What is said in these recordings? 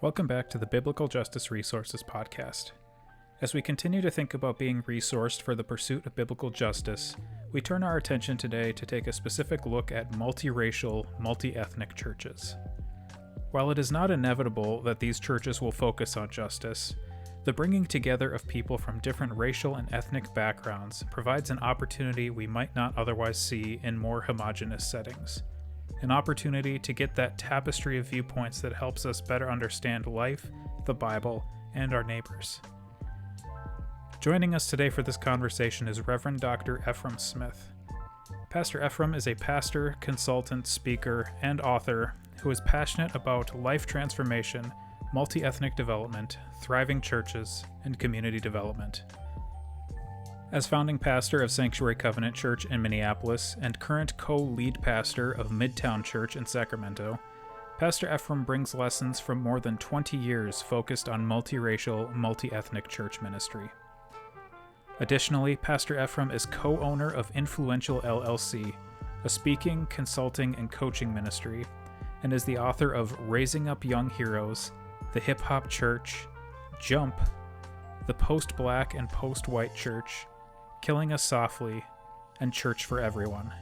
Welcome back to the Biblical Justice Resources podcast. As we continue to think about being resourced for the pursuit of biblical justice, we turn our attention today to take a specific look at multiracial, multiethnic churches. While it is not inevitable that these churches will focus on justice, the bringing together of people from different racial and ethnic backgrounds provides an opportunity we might not otherwise see in more homogeneous settings. An opportunity to get that tapestry of viewpoints that helps us better understand life, the Bible, and our neighbors. Joining us today for this conversation is Reverend Dr. Efrem Smith. Pastor Efrem is a pastor, consultant, speaker, and author who is passionate about life transformation, multi-ethnic development, thriving churches, and community development. As founding pastor of Sanctuary Covenant Church in Minneapolis and current co-lead pastor of Midtown Church in Sacramento, Pastor Efrem brings lessons from more than 20 years focused on multiracial, multi-ethnic church ministry. Additionally, Pastor Efrem is co-owner of Influential LLC, a speaking, consulting, and coaching ministry, and is the author of Raising Up Young Heroes, The Hip Hop Church, Jump, The Post-Black and Post-White Church, Killing Us Softly, and Church for Everyone.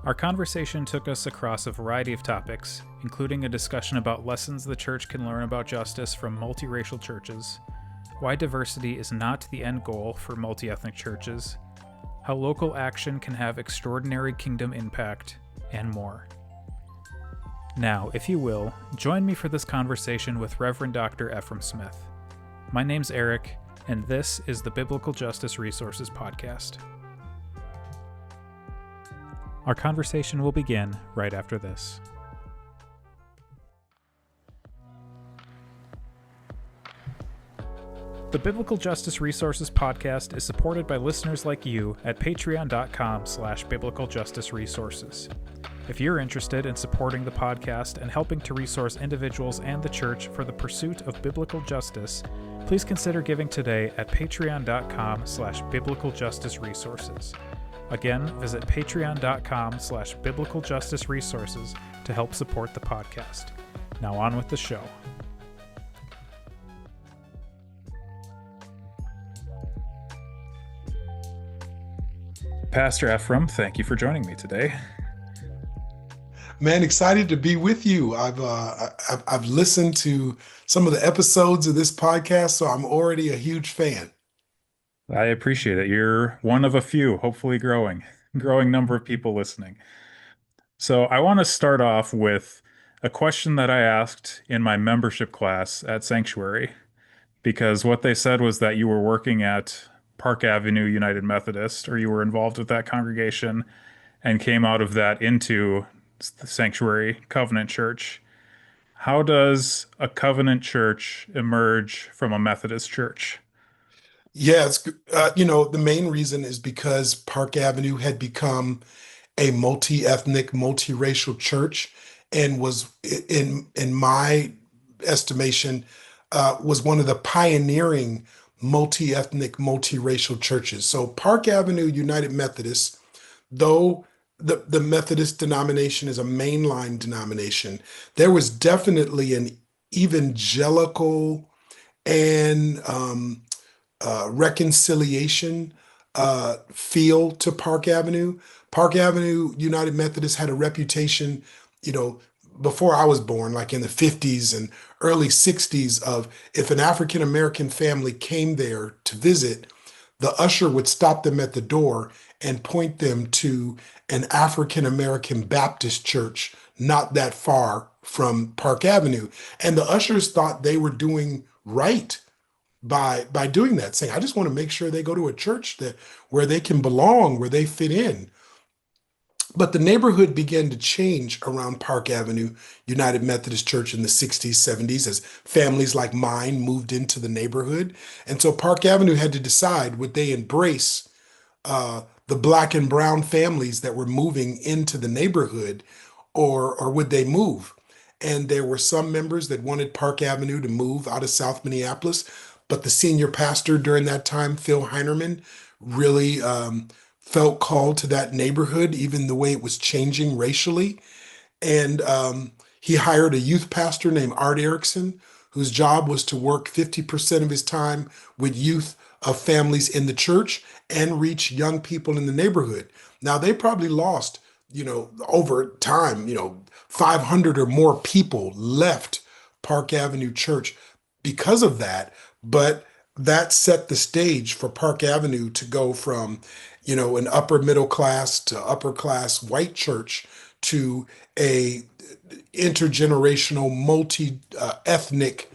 Our conversation took us across a variety of topics, including a discussion about lessons the church can learn about justice from multiracial churches, why diversity is not the end goal for multi-ethnic churches, how local action can have extraordinary kingdom impact, and more. Now, if you will, join me for this conversation with Reverend Dr. Efrem Smith. My name's Eric, and this is the Biblical Justice Resources podcast. Our conversation will begin right after this. The Biblical Justice Resources podcast is supported by listeners like you at patreon.com/biblicaljusticeresources. If you're interested in supporting the podcast and helping to resource individuals and the church for the pursuit of biblical justice, please consider giving today at patreon.com/biblicaljusticeresources. Again, visit patreon.com/biblicaljusticeresources to help support the podcast. Now on with the show. Pastor Efrem, thank you for joining me today. Man, excited to be with you. I've listened to some of the episodes of this podcast, so I'm already a huge fan. I appreciate it. You're one of a few, hopefully growing number of people listening. So I want to start off with a question that I asked in my membership class at Sanctuary, because what they said was that you were working at Park Avenue United Methodist, or you were involved with that congregation and came out of that into the Sanctuary Covenant Church. How does a covenant church emerge from a Methodist church? Yeah, the main reason is because Park Avenue had become a multi-ethnic, multiracial church, and was, in my estimation, was one of the pioneering multi-ethnic, multiracial churches. So Park Avenue United Methodist, though the Methodist denomination is a mainline denomination, there was definitely an evangelical and reconciliation feel to Park Avenue. Park Avenue United Methodist had a reputation, before I was born, like in the 50s and early 60s, of if an African American family came there to visit, the usher would stop them at the door and point them to an African American Baptist church not that far from Park Avenue. And the ushers thought they were doing right by doing that, saying, I just want to make sure they go to a church where they can belong, where they fit in. But the neighborhood began to change around Park Avenue United Methodist Church in the 60s, 70s, as families like mine moved into the neighborhood. And so Park Avenue had to decide, would they embrace the Black and brown families that were moving into the neighborhood, or would they move? And there were some members that wanted Park Avenue to move out of South Minneapolis, but the senior pastor during that time, Phil Heinerman, really felt called to that neighborhood, even the way it was changing racially. And he hired a youth pastor named Art Erickson, whose job was to work 50% of his time with youth of families in the church and reach young people in the neighborhood. Now, they probably lost, over time, 500 or more people left Park Avenue Church because of that. But that set the stage for Park Avenue to go from, an upper middle class to upper class white church to a intergenerational, multi ethnic,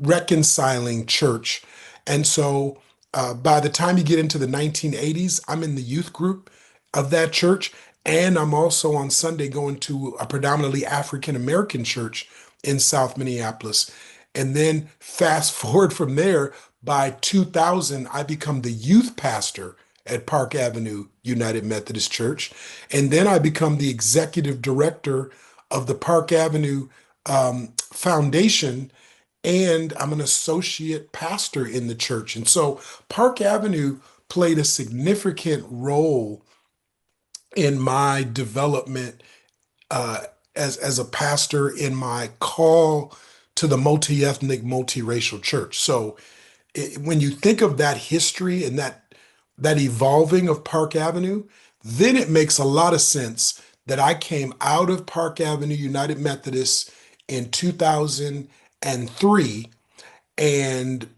reconciling church. And so by the time you get into the 1980s, I'm in the youth group of that church. And I'm also on Sunday going to a predominantly African American church in South Minneapolis. And then fast forward from there, by 2000, I become the youth pastor at Park Avenue United Methodist Church. And then I become the executive director of the Park Avenue Foundation, and I'm an associate pastor in the church. And so Park Avenue played a significant role in my development uh, as a pastor, in my call to the multi-ethnic, multiracial church. So when you think of that history and that evolving of Park Avenue, then it makes a lot of sense that I came out of Park Avenue United Methodist in 2003 and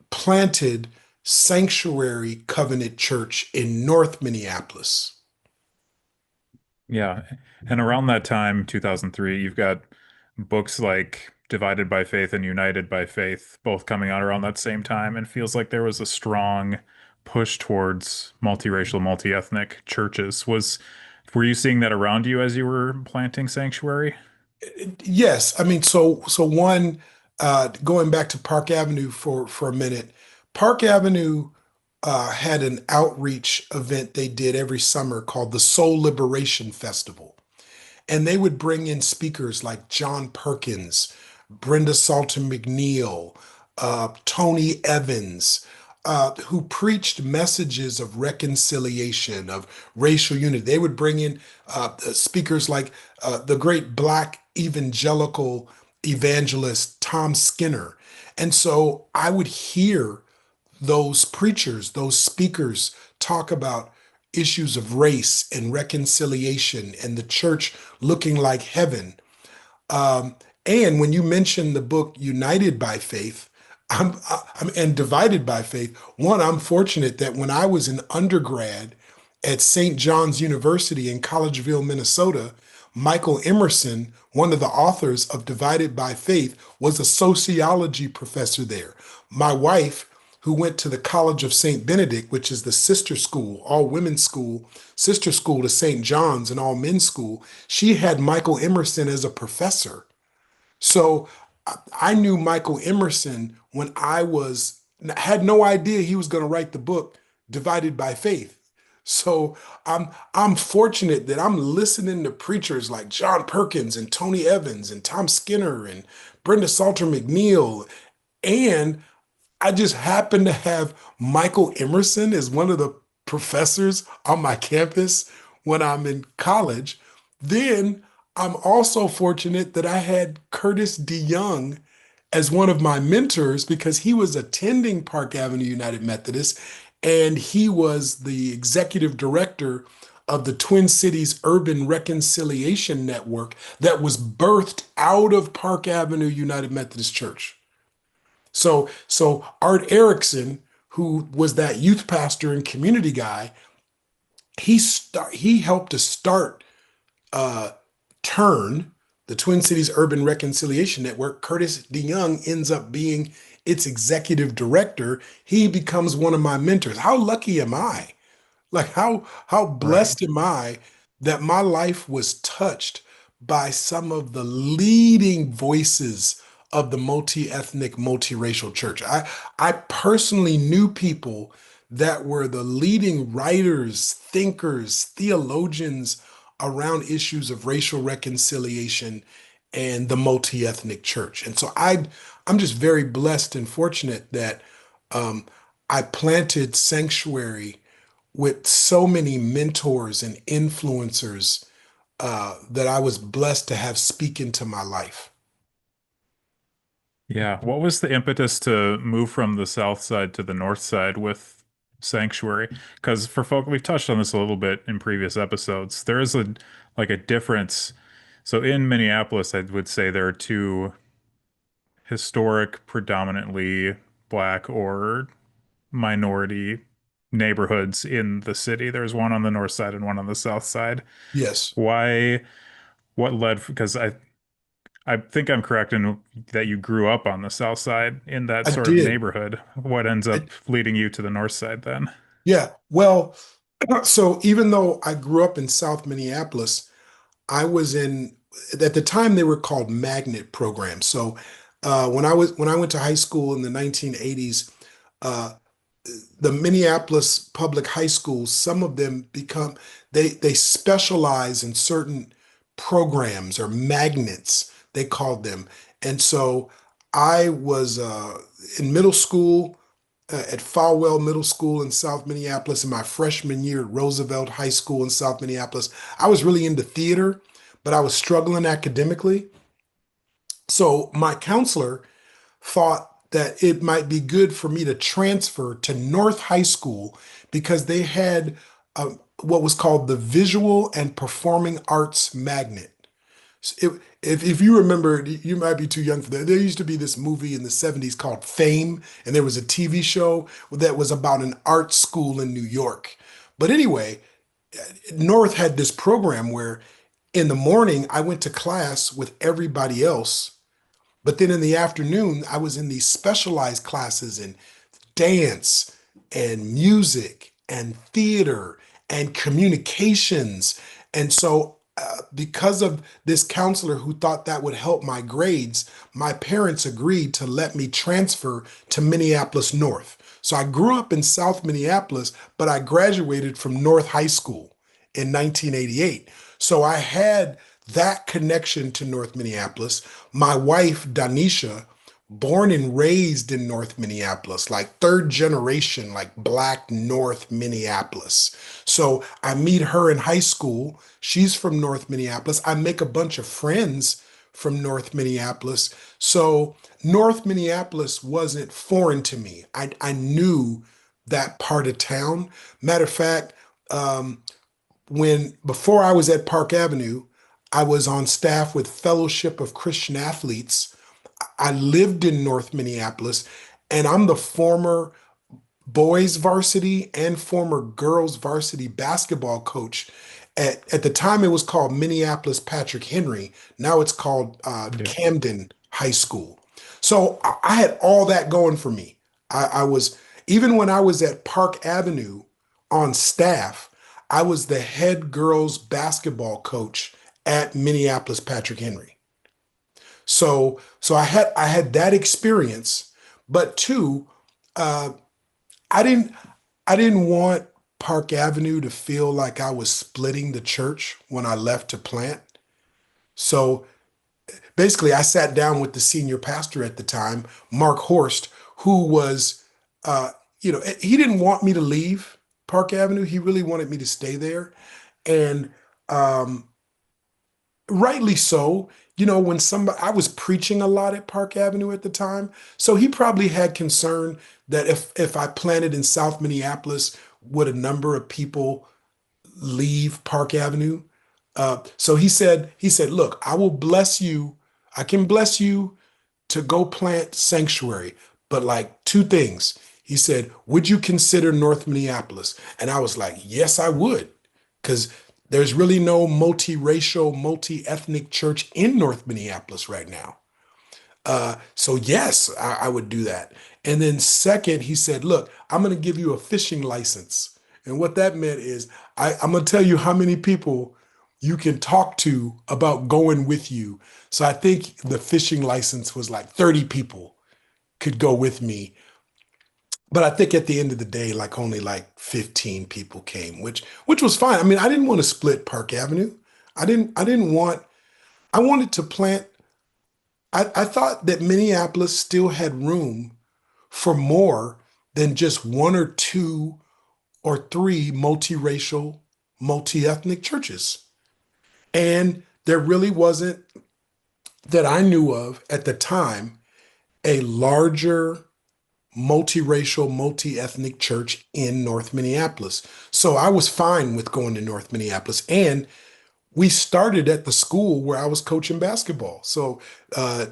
planted Sanctuary Covenant Church in North Minneapolis. Yeah. And around that time, 2003, you've got books like Divided by Faith and United by Faith both coming out around that same time, and feels like there was a strong push towards multiracial, multi-ethnic churches. Were you seeing that around you as you were planting Sanctuary? Yes, I mean, so one, going back to Park Avenue for a minute. Park Avenue had an outreach event they did every summer called the Soul Liberation Festival. And they would bring in speakers like John Perkins, Brenda Salton McNeil, Tony Evans, who preached messages of reconciliation, of racial unity. They would bring in speakers like the great Black evangelical evangelist Tom Skinner. And so I would hear those preachers, those speakers talk about issues of race and reconciliation and the church looking like heaven. Um, and when you mention the book United by Faith, and Divided by Faith, one, I'm fortunate that when I was an undergrad at St. John's University in Collegeville, Minnesota, Michael Emerson, one of the authors of Divided by Faith, was a sociology professor there. My wife, who went to the College of St. Benedict, which is the sister school, all women's school, sister school to St. John's, and all men's school, she had Michael Emerson as a professor. So I knew Michael Emerson when I was had no idea he was going to write the book Divided by Faith. So I'm fortunate that I'm listening to preachers like John Perkins and Tony Evans and Tom Skinner and Brenda Salter McNeil, and I just happen to have Michael Emerson as one of the professors on my campus when I'm in college. Then I'm also fortunate that I had Curtis DeYoung as one of my mentors because he was attending Park Avenue United Methodist, and he was the executive director of the Twin Cities Urban Reconciliation Network that was birthed out of Park Avenue United Methodist Church. So Art Erickson, who was that youth pastor and community guy, he helped to start uh, Turn, the Twin Cities Urban Reconciliation Network. Curtis DeYoung ends up being its executive director. He becomes one of my mentors. How lucky am I? Like how Right. blessed am I that my life was touched by some of the leading voices of the multi-ethnic, multiracial church. I personally knew people that were the leading writers, thinkers, theologians around issues of racial reconciliation and the multi-ethnic church. And so I'm just very blessed and fortunate that um, I planted Sanctuary with so many mentors and influencers that I was blessed to have speak into my life. Yeah. What was the impetus to move from the south side to the north side with Sanctuary? Because for folk, we've touched on this a little bit in previous episodes. There is a like a difference. So in Minneapolis, I would say there are two historic, predominantly black or minority neighborhoods in the city. There's one on the north side and one on the south side. Yes, Why, what led, because I think I'm correct in that you grew up on the south side in that I sort of did. neighborhood. What ends I- up leading you to the north side then? yeah. Well, so even though I grew up in South Minneapolis, I was in, at the time they were called magnet programs. So when I went to high school in the 1980s, uh, the Minneapolis public high schools, some of them become they specialize in certain programs or magnets, they called them. And so I was in middle school at Falwell Middle School in South Minneapolis in my freshman year at Roosevelt High School in South Minneapolis. I was really into theater, but I was struggling academically. So my counselor thought that it might be good for me to transfer to North High School because they had what was called the Visual and Performing Arts Magnet. If you remember, you might be too young for that. There used to be this movie in the 70s called Fame, and there was a TV show that was about an art school in New York. But anyway, North had this program where in the morning I went to class with everybody else, but then in the afternoon I was in these specialized classes in dance and music and theater and communications. And so, because of this counselor who thought that would help my grades, my parents agreed to let me transfer to Minneapolis North. So I grew up in South Minneapolis, but I graduated from North High School in 1988. So I had that connection to North Minneapolis. My wife, Danisha, born and raised in North Minneapolis, like third generation, like Black North Minneapolis. So I meet her in high school. She's from North Minneapolis. I make a bunch of friends from North Minneapolis. So North Minneapolis wasn't foreign to me. I knew that part of town. Matter of fact, um, when before I was at Park Avenue, I was on staff with Fellowship of Christian Athletes. I lived in North Minneapolis, and I'm the former boys varsity and former girls varsity basketball coach. At the time, it was called Minneapolis Patrick Henry. Now it's called Yeah. Camden High School. So I had all that going for me. I was, even when I was at Park Avenue on staff, I was the head girls basketball coach at Minneapolis Patrick Henry. So I had that experience, but two, uh, I didn't I didn't want Park Avenue to feel like I was splitting the church when I left to plant. So basically, I sat down with the senior pastor at the time, Mark Horst, who was, he didn't want me to leave Park Avenue. He really wanted me to stay there, and um, rightly so. When somebody, I was preaching a lot at Park Avenue at the time, so he probably had concern that if I planted in South Minneapolis, would a number of people leave Park Avenue? So he said, look, I will bless you. I can bless you to go plant sanctuary, but like two things. He said, would you consider North Minneapolis? And I was like, yes, I would, because there's really no multiracial, multi-ethnic church in North Minneapolis right now. So yes, I would do that. And then second, he said, look, I'm going to give you a fishing license. And what that meant is I'm going to tell you how many people you can talk to about going with you. So I think the fishing license was like 30 people could go with me. But I think at the end of the day, like only like 15 people came, which was fine. I mean, I didn't want to split Park Avenue. I didn't want, I wanted to plant, I thought that Minneapolis still had room for more than just one or two or three multiracial, multi-ethnic churches. And there really wasn't, that I knew of at the time, a larger multiracial, multi-ethnic church in North Minneapolis. So I was fine with going to North Minneapolis. And we started at the school where I was coaching basketball. So uh,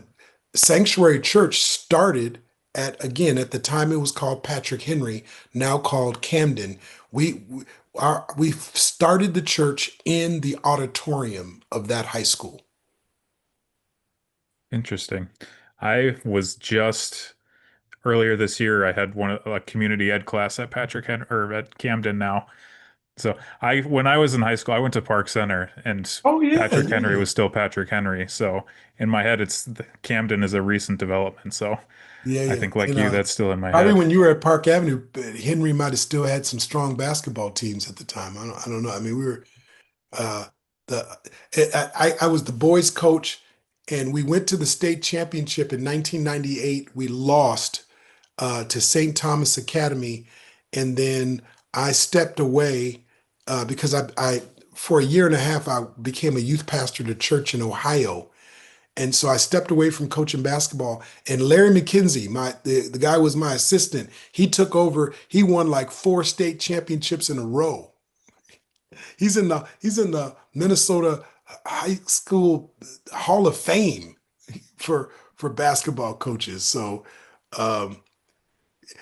Sanctuary Church started again, at the time it was called Patrick Henry, now called Camden. We started the church in the auditorium of that high school. Interesting. I was just earlier this year, I had a community ed class at Patrick Hen or at Camden now. So when I was in high school, I went to Park Center, and Oh yeah, Patrick Henry yeah, was still Patrick Henry. So in my head, Camden is a recent development. So yeah, I yeah. think, like And you, that's still in my probably head. when you were at Park Avenue, Henry might have still had some strong basketball teams at the time. I don't know. I mean, we were uh, the I was the boys coach, and we went to the state championship in 1998. We lost to St. Thomas Academy, and then I stepped away because I for a year and a half I became a youth pastor at a church in Ohio, and so I stepped away from coaching basketball. And Larry McKenzie, the guy was my assistant. He took over. He won like 4 state championships in a row. He's in the Minnesota High School Hall of Fame for basketball coaches. So um,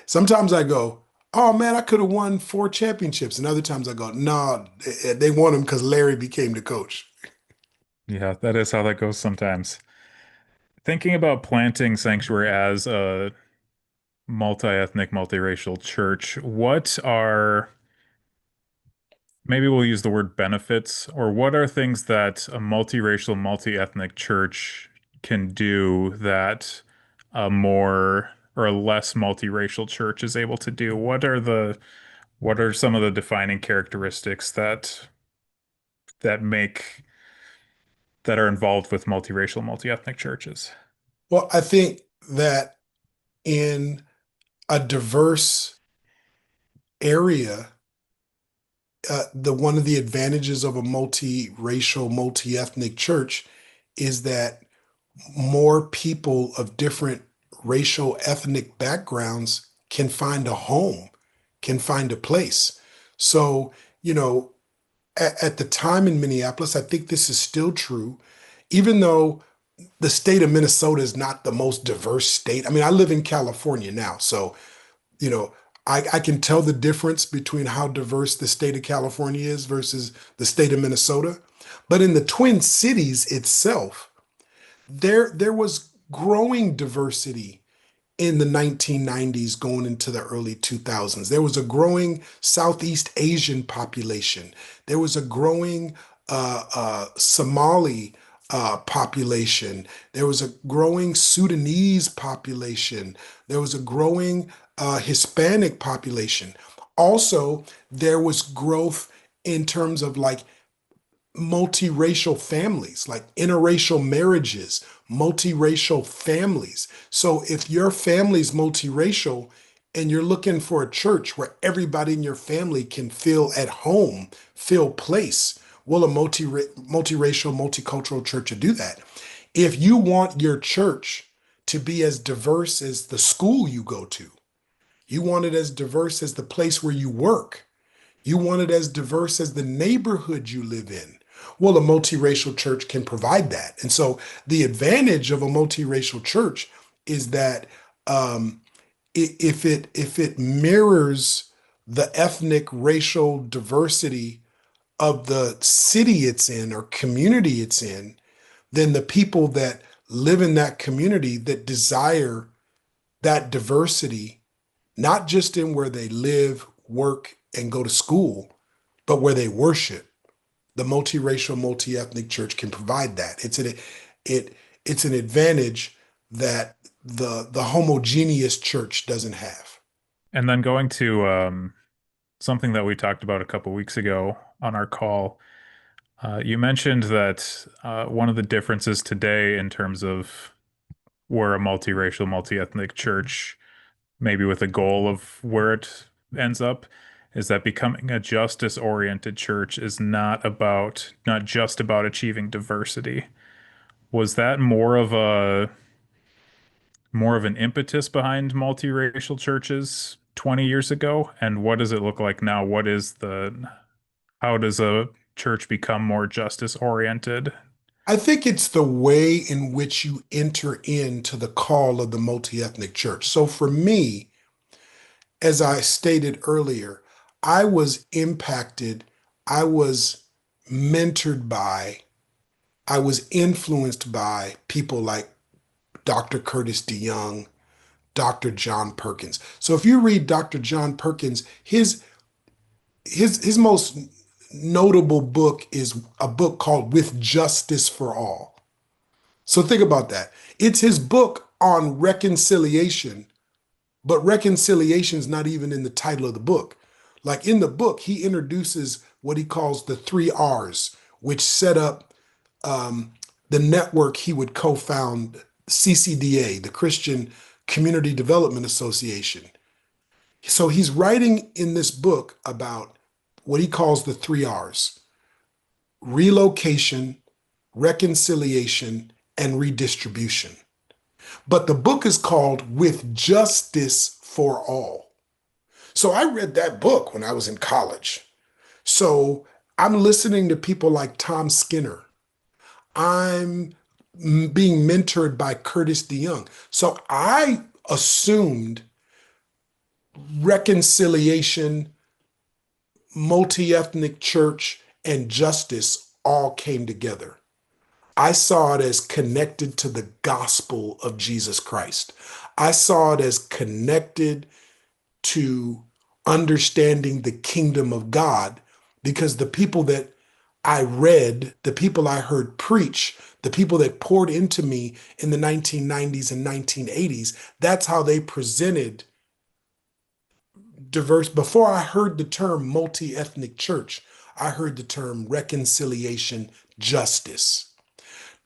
sometimes I go, "Oh man, I could have won 4 championships," and other times I go, "No, they won them because Larry became the coach." Yeah, that is how that goes sometimes. Thinking about planting Sanctuary as a multi-ethnic, multiracial church, what are, maybe we'll use the word benefits, or what are things that a multiracial, multi-ethnic church can do that a more or a less multiracial church is able to do? What are some of the defining characteristics that that are involved with multiracial, multi-ethnic churches? Well, I think that in a diverse area, the one of the advantages of a multiracial, multi-ethnic church is that more people of different racial, ethnic backgrounds can find a home, can find a place. So, you know, at the time in Minneapolis, I think this is still true, even though the state of Minnesota is not the most diverse state. I mean, I live in California now, so you know, I can tell the difference between how diverse the state of California is versus the state of Minnesota. But in the Twin Cities itself, there was growing diversity in the 1990s going into the early 2000s. There was a growing Southeast Asian population. There was a growing Somali population. There was a growing Sudanese population. There was a growing Hispanic population. Also, there was growth in terms of like multiracial families, like interracial marriages, multiracial families. So if your family's multiracial and you're looking for a church where everybody in your family can feel at home, feel place, well, a multiracial, multicultural church will do that. If you want your church to be as diverse as the school you go to, you want it as diverse as the place where you work, you want it as diverse as the neighborhood you live in. Well, a multiracial church can provide that. And so the advantage of a multiracial church is that um, if it mirrors the ethnic racial diversity of the city it's in or community it's in, then the people that live in that community that desire that diversity, not just in where they live, work, and go to school, but where they worship, the multiracial, multi-ethnic church can provide that. It it's an advantage that the homogeneous church doesn't have. And then going to something that we talked about a couple weeks ago on our call, you mentioned that one of the differences today in terms of where a multiracial, multi-ethnic church, maybe with a goal of where it ends up, is that becoming a justice-oriented church is not just about achieving diversity. Was that more of an impetus behind multiracial churches 20 years ago? And what does it look like now? How does a church become more justice oriented? I think it's the way in which you enter into the call of the multi-ethnic church. So for me, as I stated earlier, I was impacted, I was mentored by, I was influenced by people like Dr. Curtis DeYoung, Dr. John Perkins. So if you read Dr. John Perkins, his most notable book is a book called With Justice for All. So think about that. It's his book on reconciliation, but reconciliation is not even in the title of the book. Like in the book, he introduces what he calls the three R's, which set up the network he would co-found, CCDA, the Christian Community Development Association. So he's writing in this book about what he calls the three R's: relocation, reconciliation, and redistribution. But the book is called With Justice for All. So I read that book when I was in college. So I'm listening to people like Tom Skinner. I'm being mentored by Curtis DeYoung. So I assumed reconciliation, multi-ethnic church, and justice all came together. I saw it as connected to the gospel of Jesus Christ. I saw it as connected to understanding the kingdom of God, because the people that I read, the people I heard preach, the people that poured into me in the 1990s and 1980s, that's how they presented diverse. Before I heard the term multi-ethnic church, I heard the term reconciliation, justice.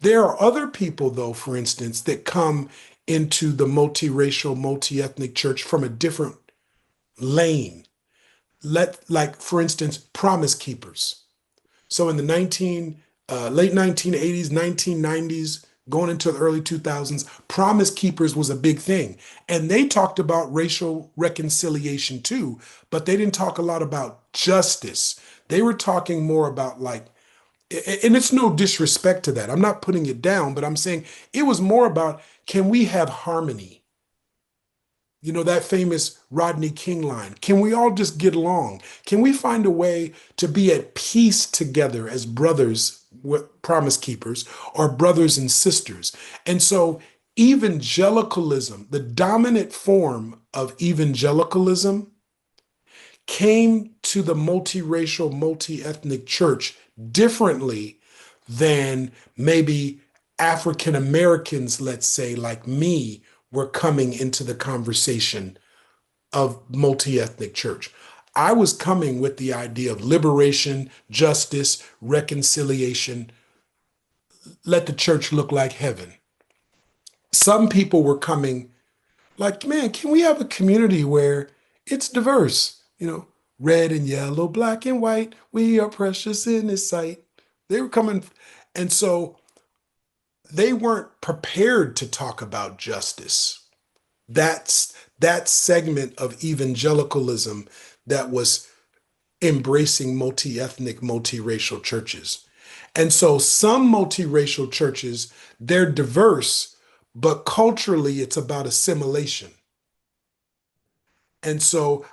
There are other people, though, for instance, that come into the multiracial, multi-ethnic church from a different lane. Like, for instance, Promise Keepers. So in the late 1980s, 1990s, going into the early 2000s, Promise Keepers was a big thing. And they talked about racial reconciliation too, but they didn't talk a lot about justice. They were talking more about like, and it's no disrespect to that. I'm not putting it down, but I'm saying it was more about, can we have harmony? You know, that famous Rodney King line. Can we all just get along? Can we find a way to be at peace together as brothers, Promise Keepers, or brothers and sisters? And so evangelicalism, the dominant form of evangelicalism, came to the multiracial, multi-ethnic church differently than maybe African Americans, let's say, like me, were coming into the conversation of multi-ethnic church. I was coming with the idea of liberation, justice, reconciliation. Let the church look like heaven. Some people were coming like, man, can we have a community where it's diverse? You know, red and yellow, black and white, we are precious in His sight. They were coming, and so they weren't prepared to talk about justice. That's that segment of evangelicalism that was embracing multi-ethnic, multiracial churches. And so some multiracial churches, they're diverse, but culturally it's about assimilation. And so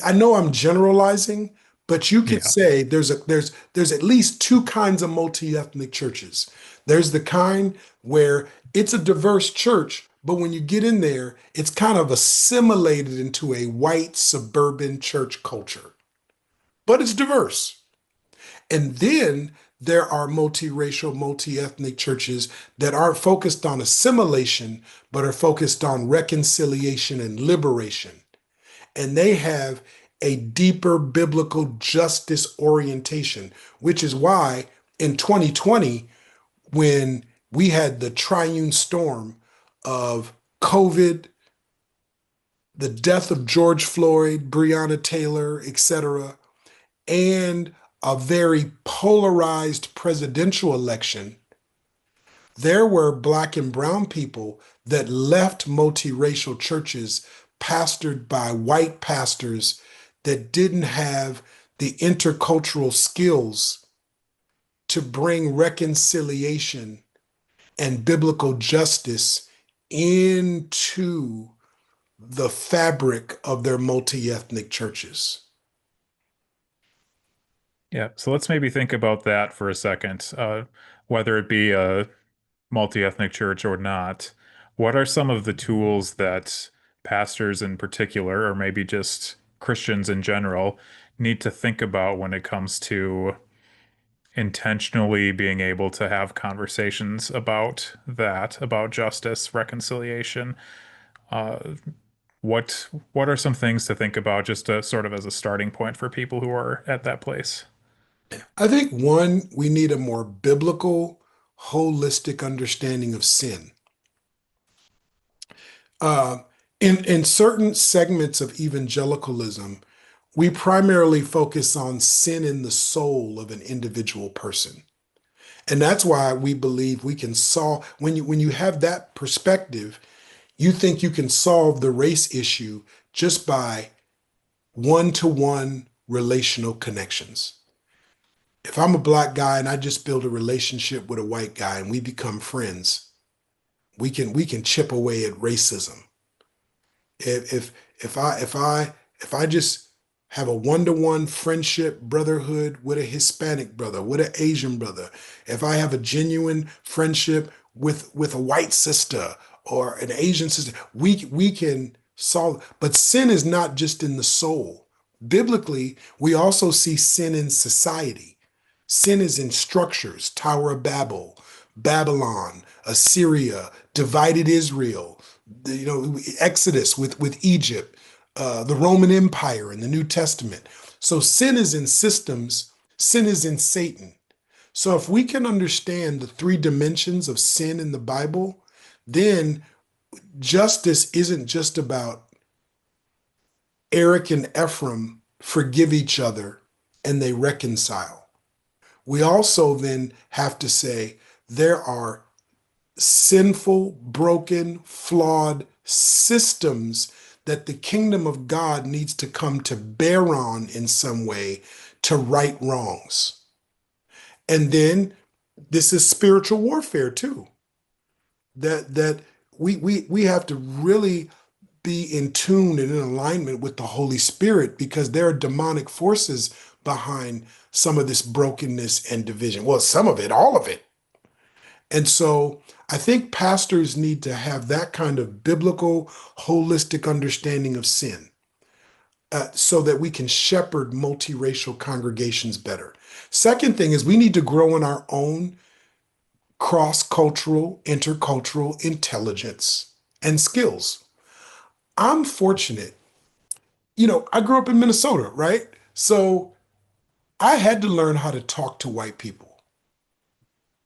I know I'm generalizing, but you could Yeah. say there's at least two kinds of multi-ethnic churches. There's the kind where it's a diverse church, but when you get in there, it's kind of assimilated into a white suburban church culture, but it's diverse. And then there are multiracial, multi-ethnic churches that aren't focused on assimilation, but are focused on reconciliation and liberation. And they have a deeper biblical justice orientation, which is why in 2020, when we had the triune storm of COVID, the death of George Floyd, Breonna Taylor, etc., and a very polarized presidential election, there were black and brown people that left multiracial churches pastored by white pastors that didn't have the intercultural skills to bring reconciliation and biblical justice into the fabric of their multi-ethnic churches. Yeah, so let's maybe think about that for a second. Whether it be a multi-ethnic church or not, what are some of the tools that pastors in particular, or maybe just Christians in general, need to think about when it comes to intentionally being able to have conversations about that, about justice, reconciliation? Uh, what are some things to think about just to, sort of as a starting point for people who are at that place? I think one, we need a more biblical, holistic understanding of sin. Uh, in certain segments of evangelicalism, we primarily focus on sin in the soul of an individual person. And that's why we believe we can solve, when you have that perspective, you think you can solve the race issue just by one-to-one relational connections. If I'm a black guy and I just build a relationship with a white guy and we become friends, we can chip away at racism. If I just have a one-to-one friendship, brotherhood with a Hispanic brother, with an Asian brother, if I have a genuine friendship with a white sister or an Asian sister, we can solve. But sin is not just in the soul. Biblically, we also see sin in society. Sin is in structures, Tower of Babel, Babylon, Assyria, divided Israel, Exodus with Egypt, the Roman Empire in the New Testament. So sin is in systems, sin is in Satan. So if we can understand the three dimensions of sin in the Bible, then justice isn't just about Eric and Ephraim forgive each other and they reconcile. We also then have to say there are sinful, broken, flawed systems that the kingdom of God needs to come to bear on in some way to right wrongs. And then this is spiritual warfare too. That we have to really be in tune and in alignment with the Holy Spirit because there are demonic forces behind some of this brokenness and division. Well, some of it, all of it. And so I think pastors need to have that kind of biblical, holistic understanding of sin so that we can shepherd multiracial congregations better. Second thing is we need to grow in our own cross-cultural, intercultural intelligence and skills. I'm fortunate, I grew up in Minnesota, right? So I had to learn how to talk to white people.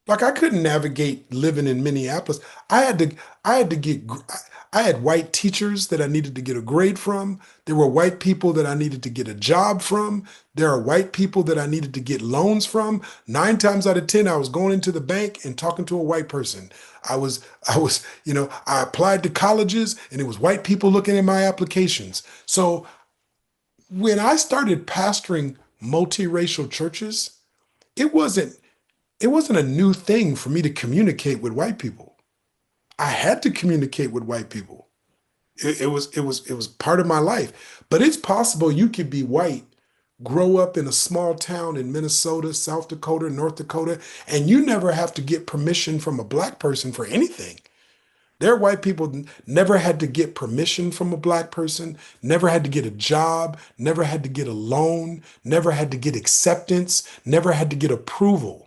Like I couldn't navigate living in Minneapolis. I had to, I had to get, I had white teachers that I needed to get a grade from. There were white people that I needed to get a job from. There are white people that I needed to get loans from. 9 times out of 10, I was going into the bank and talking to a white person. I applied to colleges and it was white people looking at my applications. So when I started pastoring multiracial churches, it wasn't it wasn't a new thing for me to communicate with white people. I had to communicate with white people. It was part of my life. But it's possible you could be white, grow up in a small town in Minnesota, South Dakota, North Dakota, and you never have to get permission from a black person for anything. There are white people never had to get permission from a black person, never had to get a job, never had to get a loan, never had to get acceptance, never had to get approval.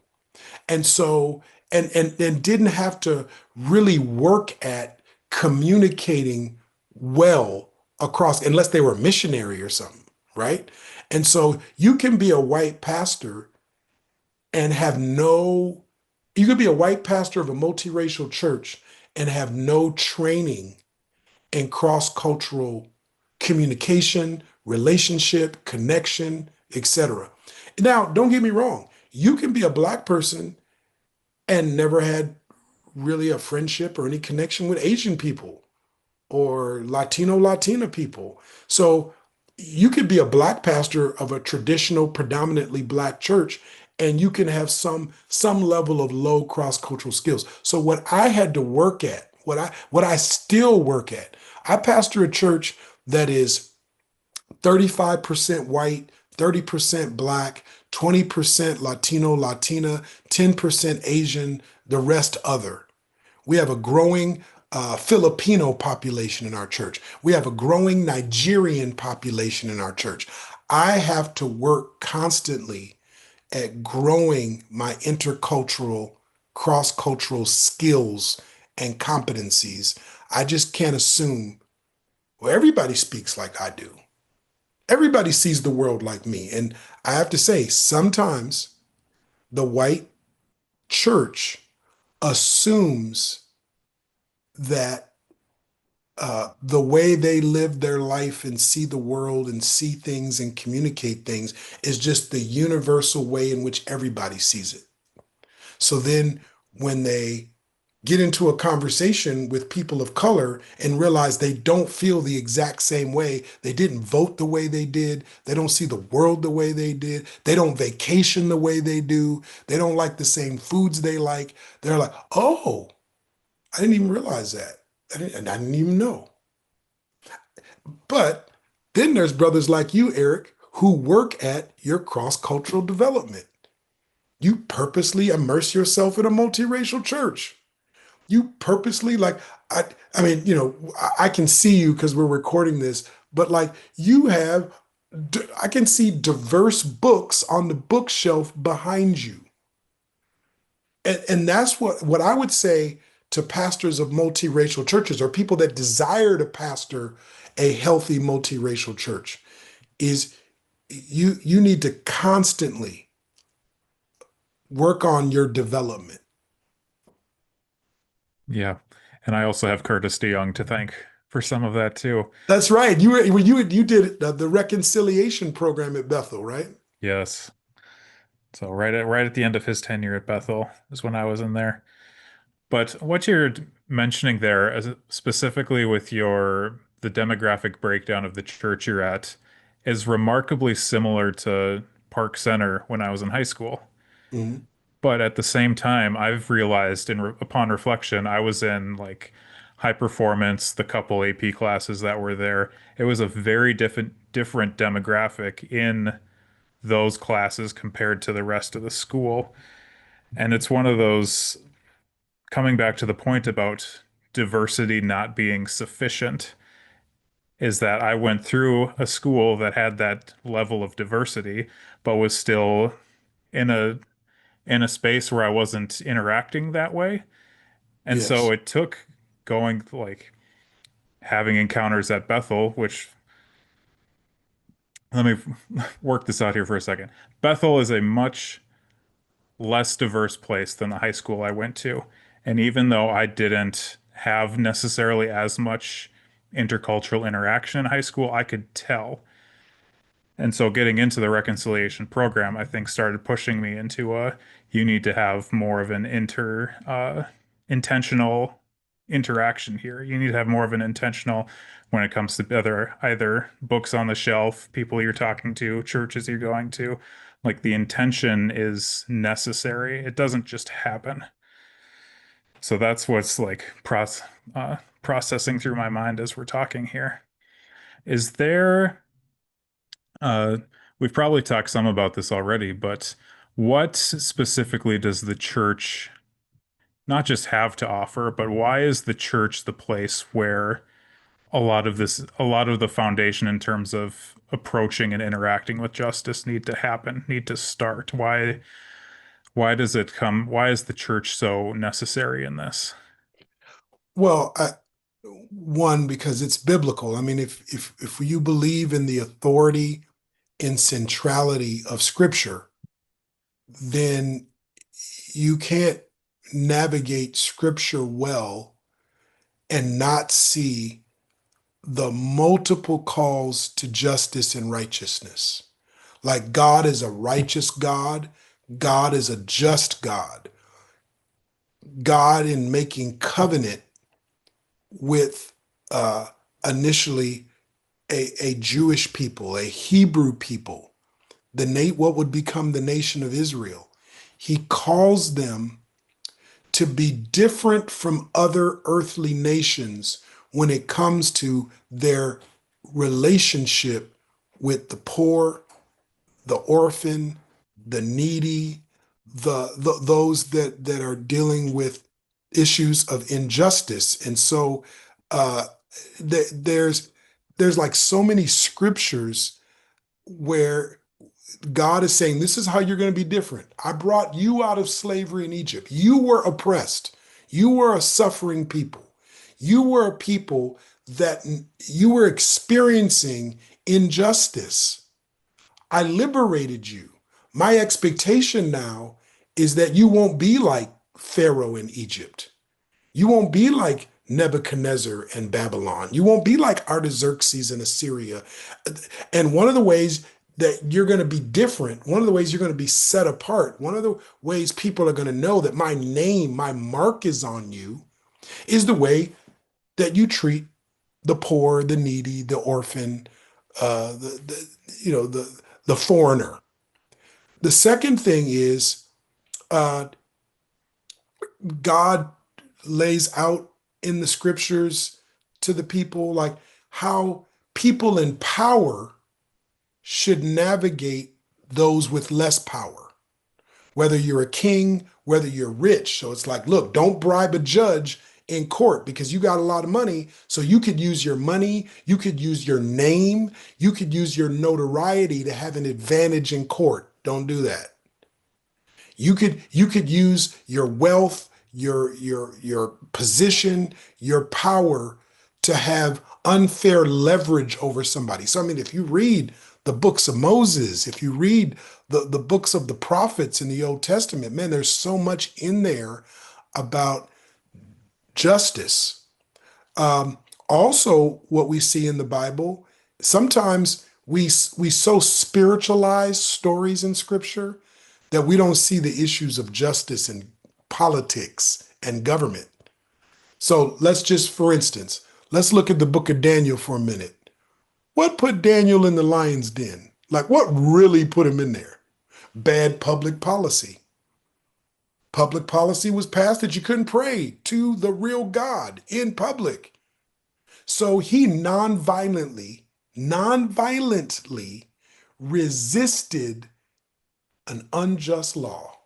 And so, and didn't have to really work at communicating well across, unless they were a missionary or something, right? And so you can be a white pastor and have no, you could be a white pastor of a multiracial church and have no training in cross-cultural communication, relationship, connection, etc. Now, don't get me wrong. You can be a black person and never had really a friendship or any connection with Asian people or Latina people. So you could be a black pastor of a traditional, predominantly black church, and you can have some level of low cross-cultural skills. So what I had to work at, what I still work at, I pastor a church that is 35% white, 30% black, 20% Latino, Latina, 10% Asian, the rest other. We have a growing Filipino population in our church. We have a growing Nigerian population in our church. I have to work constantly at growing my intercultural, cross-cultural skills and competencies. I just can't assume, well, everybody speaks like I do. Everybody sees the world like me. And I have to say, sometimes the white church assumes that the way they live their life and see the world and see things and communicate things is just the universal way in which everybody sees it. So then when they get into a conversation with people of color and realize they don't feel the exact same way, they didn't vote the way they did, they don't see the world the way they did, they don't vacation the way they do, they don't like the same foods they like, they're like, oh, I didn't even realize that. I didn't even know. But then there's brothers like you, Eric, who work at your cross-cultural development. You purposely immerse yourself in a multiracial church. You purposely like I I mean, I can see you because we're recording this, but like you have I can see diverse books on the bookshelf behind you. And that's what I would say to pastors of multiracial churches or people that desire to pastor a healthy multiracial church is you need to constantly work on your development. Yeah. And I also have Curtis DeYoung to thank for some of that too. That's right. You did the reconciliation program at Bethel, right? Yes. So right at the end of his tenure at Bethel is when I was in there. But what you're mentioning there, as specifically with the demographic breakdown of the church you're at, is remarkably similar to Park Center when I was in high school. Mhm. But at the same time, I've realized upon reflection, I was in like high performance, the couple AP classes that were there. It was a very different demographic in those classes compared to the rest of the school. And it's one of those, coming back to the point about diversity not being sufficient, is that I went through a school that had that level of diversity, but was still in a space where I wasn't interacting that way. And so Yes. it took going like having encounters at Bethel, which, let me work this out here for a second. Bethel is a much less diverse place than the high school I went to. And even though I didn't have necessarily as much intercultural interaction in high school, I could tell. And so getting into the reconciliation program, I think started pushing me into you need to have more of an intentional interaction here. You need to have more of an intentional when it comes to either books on the shelf, people you're talking to, churches you're going to. Like the intention is necessary. It doesn't just happen. So that's what's like processing through my mind as we're talking here. Is there uh, we've probably talked some about this already, but what specifically does the church not just have to offer, but why is the church the place where a lot of the foundation in terms of approaching and interacting with justice need to start? Why does it come? Why is the church so necessary in this? Well, one, because it's biblical. I mean, if you believe in the authority and centrality of Scripture, then you can't navigate Scripture well and not see the multiple calls to justice and righteousness. Like God is a righteous God, God is a just God. God, in making covenant with initially a Jewish people, a Hebrew people, what would become the nation of Israel, he calls them to be different from other earthly nations when it comes to their relationship with the poor, the orphan, the needy, those that are dealing with issues of injustice. And so uh, there's like so many scriptures where God is saying, this is how you're going to be different. I brought you out of slavery in Egypt. You were oppressed. You were a suffering people. You were a people that you were experiencing injustice. I liberated you. My expectation now is that you won't be like Pharaoh in Egypt. You won't be like Nebuchadnezzar and Babylon. You won't be like Artaxerxes in Assyria. And one of the ways that you're going to be different, one of the ways you're going to be set apart, one of the ways people are going to know that my name, my mark is on you, is the way that you treat the poor, the needy, the orphan, the foreigner. The second thing is uh, God lays out in the scriptures to the people like how people in power should navigate those with less power, whether you're a king, whether you're rich. So it's like, look, don't bribe a judge in court because you got a lot of money. So you could use your money, you could use your name, you could use your notoriety to have an advantage in court. Don't do that. You could use your wealth, your position, your power to have unfair leverage over somebody. So I mean, if you read the books of Moses, if you read the books of the prophets in the Old Testament, man, there's so much in there about justice. Um, Also, what we see in the Bible, sometimes we so spiritualize stories in Scripture that we don't see the issues of justice and politics and government. So let's just, for instance, let's look at the book of Daniel for a minute. What put Daniel in the lion's den? Like, what really put him in there? Bad public policy. Public policy was passed that you couldn't pray to the real God in public. So he non-violently resisted an unjust law.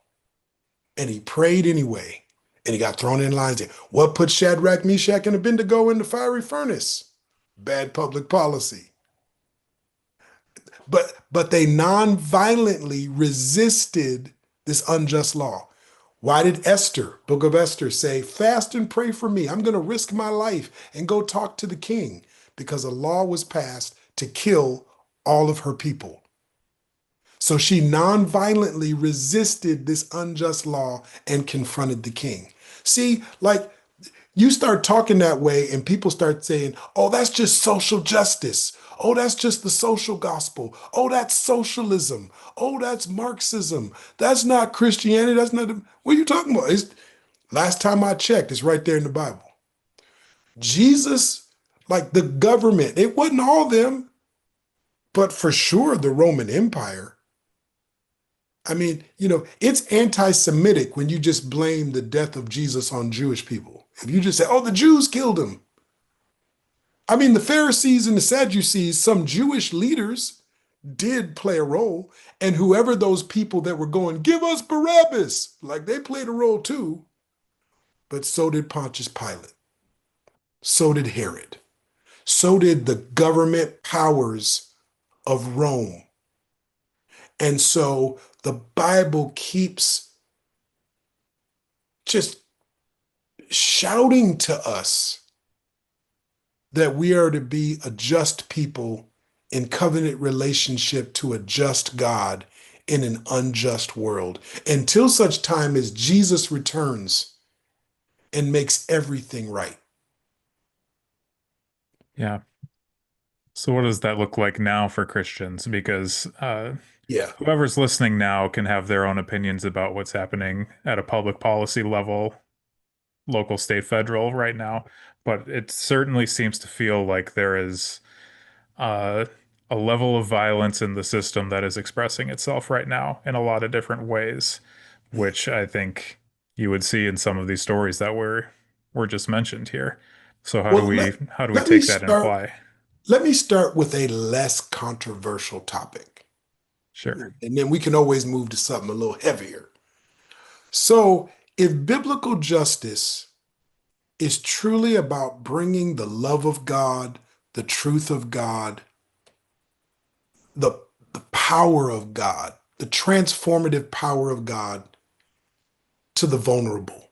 And he prayed anyway. And he got thrown in lines. What put Shadrach, Meshach, and Abednego in the fiery furnace? Bad public policy. But they non-violently resisted this unjust law. Why did Esther, Book of Esther, say, fast and pray for me? I'm going to risk my life and go talk to the king because a law was passed to kill all of her people. So she non-violently resisted this unjust law and confronted the king. See, like you start talking that way and people start saying, oh, that's just social justice. Oh, that's just the social gospel. Oh, that's socialism. Oh, that's Marxism. That's not Christianity. That's not, what are you talking about? Last time I checked, it's right there in the Bible. Jesus, like the government, it wasn't all them, but for sure the Roman Empire. I mean, it's anti-Semitic when you just blame the death of Jesus on Jewish people. If you just say, oh, the Jews killed him. I mean, the Pharisees and the Sadducees, some Jewish leaders did play a role. And whoever those people that were going, give us Barabbas, like they played a role too. But so did Pontius Pilate. So did Herod. So did the government powers of Rome. And so the Bible keeps just shouting to us that we are to be a just people in covenant relationship to a just God in an unjust world until such time as Jesus returns and makes everything right. Yeah. So what does that look like now for Christians? Because Yeah. whoever's listening now can have their own opinions about what's happening at a public policy level, local, state, federal right now. But it certainly seems to feel like there is uh, a level of violence in the system that is expressing itself right now in a lot of different ways, which I think you would see in some of these stories that were just mentioned here. So Well, how do we let me take that and start apply? let me start with a less controversial topic. Sure. And then we can always move to something a little heavier. So, if biblical justice is truly about bringing the love of God, the truth of God, the, the power of God, the transformative power of God to the vulnerable,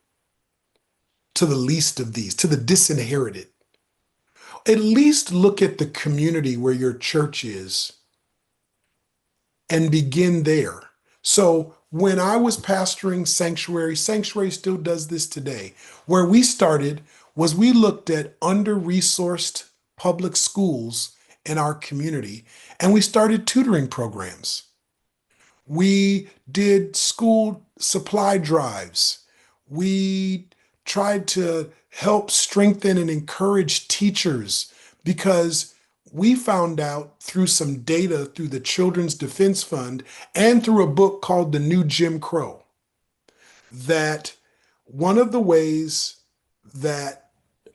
to the least of these, to the disinherited, at least look at the community where your church is and begin there. So when I was pastoring Sanctuary, Sanctuary still does this today. Where we started was we looked at under-resourced public schools in our community, and we started tutoring programs. We did school supply drives. We tried to help strengthen and encourage teachers because we found out through some data through the Children's Defense Fund and through a book called The New Jim Crow that one of the ways that